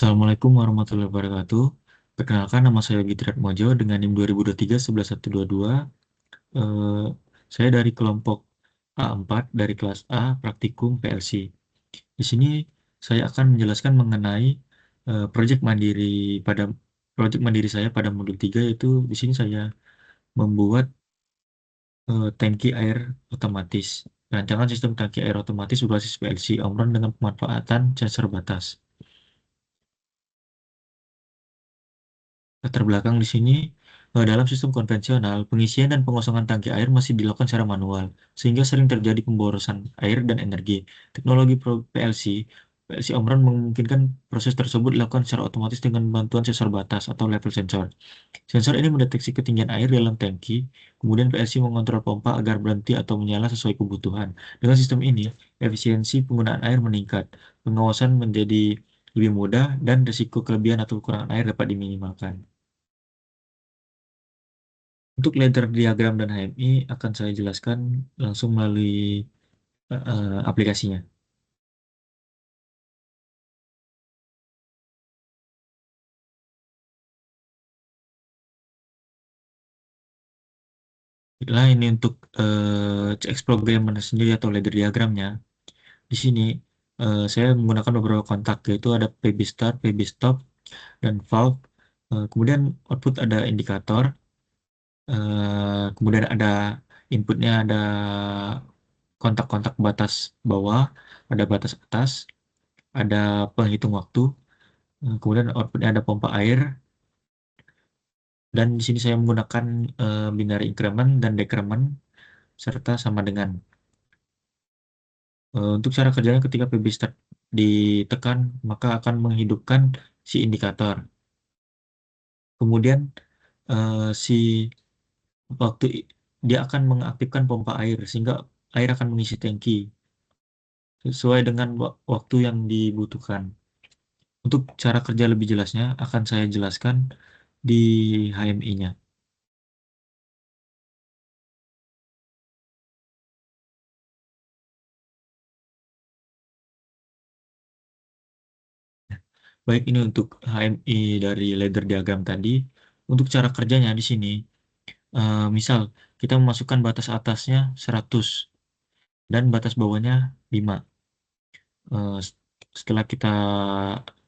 Assalamualaikum warahmatullahi wabarakatuh. Perkenalkan, nama saya Gitrat Mojo dengan NIM 2023-11122. Eh, saya dari kelompok A4 dari kelas A Praktikum PLC. Di sini saya akan menjelaskan mengenai proyek mandiri pada proyek mandiri saya pada modul 3, yaitu di sini saya membuat tangki air otomatis. Rancangan sistem tangki air otomatis berbasis PLC Omron dengan pemanfaatan sensor batas. Latar belakang di sini, dalam sistem konvensional, pengisian dan pengosongan tangki air masih dilakukan secara manual, sehingga sering terjadi pemborosan air dan energi. Teknologi PLC Omron memungkinkan proses tersebut dilakukan secara otomatis dengan bantuan sensor batas atau level sensor. Sensor ini mendeteksi ketinggian air dalam tangki, kemudian PLC mengontrol pompa agar berhenti atau menyala sesuai kebutuhan. Dengan sistem ini, efisiensi penggunaan air meningkat, pengawasan menjadi lebih mudah, dan risiko kelebihan atau kekurangan air dapat diminimalkan. Untuk ladder diagram dan HMI akan saya jelaskan langsung melalui aplikasinya. Nah, ini untuk CX programmer sendiri atau ladder diagramnya. Di sini saya menggunakan beberapa kontak, yaitu ada PB start, PB stop, dan valve. Kemudian output ada indikator, kemudian ada inputnya, ada kontak-kontak batas bawah, ada batas atas, ada penghitung waktu, kemudian outputnya ada pompa air. Dan di sini saya menggunakan binary increment dan decrement serta sama dengan. Untuk cara kerjanya, ketika PB start ditekan, maka akan menghidupkan si indikator. Kemudian si waktu dia akan mengaktifkan pompa air sehingga air akan mengisi tangki sesuai dengan waktu yang dibutuhkan. Untuk cara kerja lebih jelasnya akan saya jelaskan di HMI-nya. Baik, ini untuk HMI dari ladder diagram tadi. Untuk cara kerjanya di sini, misal kita memasukkan batas atasnya 100 dan batas bawahnya 5. Eh, Setelah kita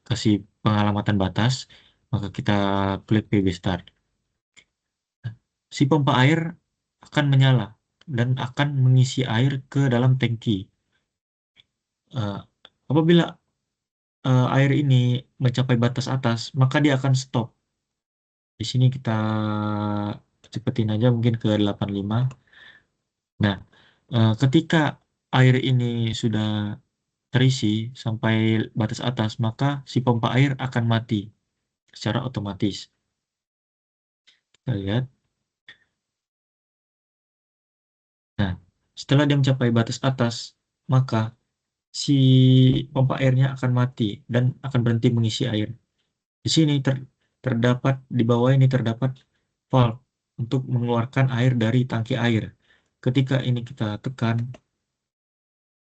kasih pengalamatan batas, maka kita klik PB Start. Si pompa air akan menyala dan akan mengisi air ke dalam tangki. Eh, Apabila air ini mencapai batas atas, maka dia akan stop. Di sini kita cepetin aja mungkin ke 85. Nah, ketika air ini sudah terisi sampai batas atas, maka si pompa air akan mati secara otomatis. Kita lihat. Nah, setelah dia mencapai batas atas, maka si pompa airnya akan mati dan akan berhenti mengisi air. Di sini terdapat di bawah ini terdapat valve untuk mengeluarkan air dari tangki air. Ketika ini kita tekan,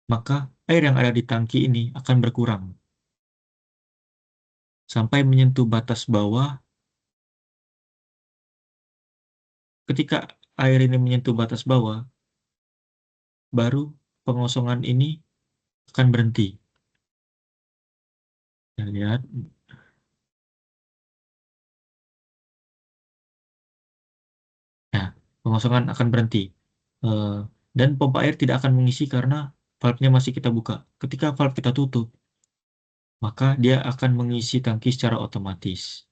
maka air yang ada di tangki ini akan berkurang sampai menyentuh batas bawah. Ketika air ini menyentuh batas bawah, baru pengosongan ini akan berhenti. Kita lihat. Nah, pengosongan akan berhenti. Eh, dan pompa air tidak akan mengisi karena valve-nya masih kita buka. Ketika valve kita tutup, maka dia akan mengisi tangki secara otomatis.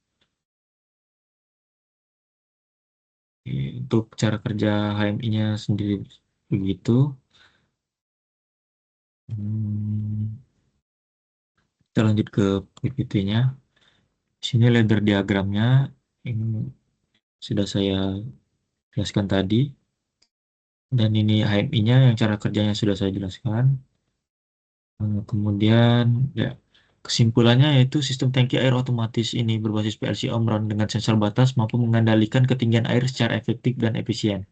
Untuk cara kerja HMI-nya sendiri begitu. Hmm, Kita lanjut ke PPT-nya. Sini ladder diagramnya yang sudah saya jelaskan tadi. Dan ini HMI-nya yang cara kerjanya sudah saya jelaskan. Kemudian, ya, kesimpulannya yaitu sistem tangki air otomatis ini berbasis PLC Omron dengan sensor batas mampu mengendalikan ketinggian air secara efektif dan efisien.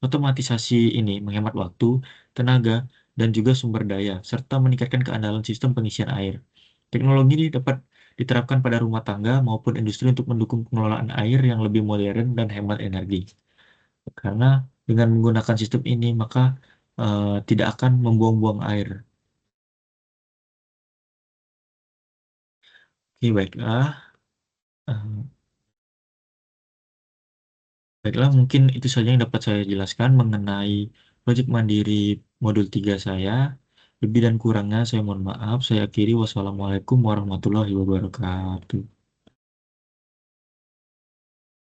Otomatisasi ini menghemat waktu, tenaga, dan juga sumber daya, serta meningkatkan keandalan sistem pengisian air. Teknologi ini dapat diterapkan pada rumah tangga maupun industri untuk mendukung pengelolaan air yang lebih modern dan hemat energi. Karena dengan menggunakan sistem ini, maka tidak akan membuang-buang air. Oke, baiklah. Eh, Baiklah, mungkin itu saja yang dapat saya jelaskan mengenai proyek mandiri modul 3 saya. Lebih dan kurangnya saya mohon maaf. Saya akhiri. Wassalamualaikum warahmatullahi wabarakatuh.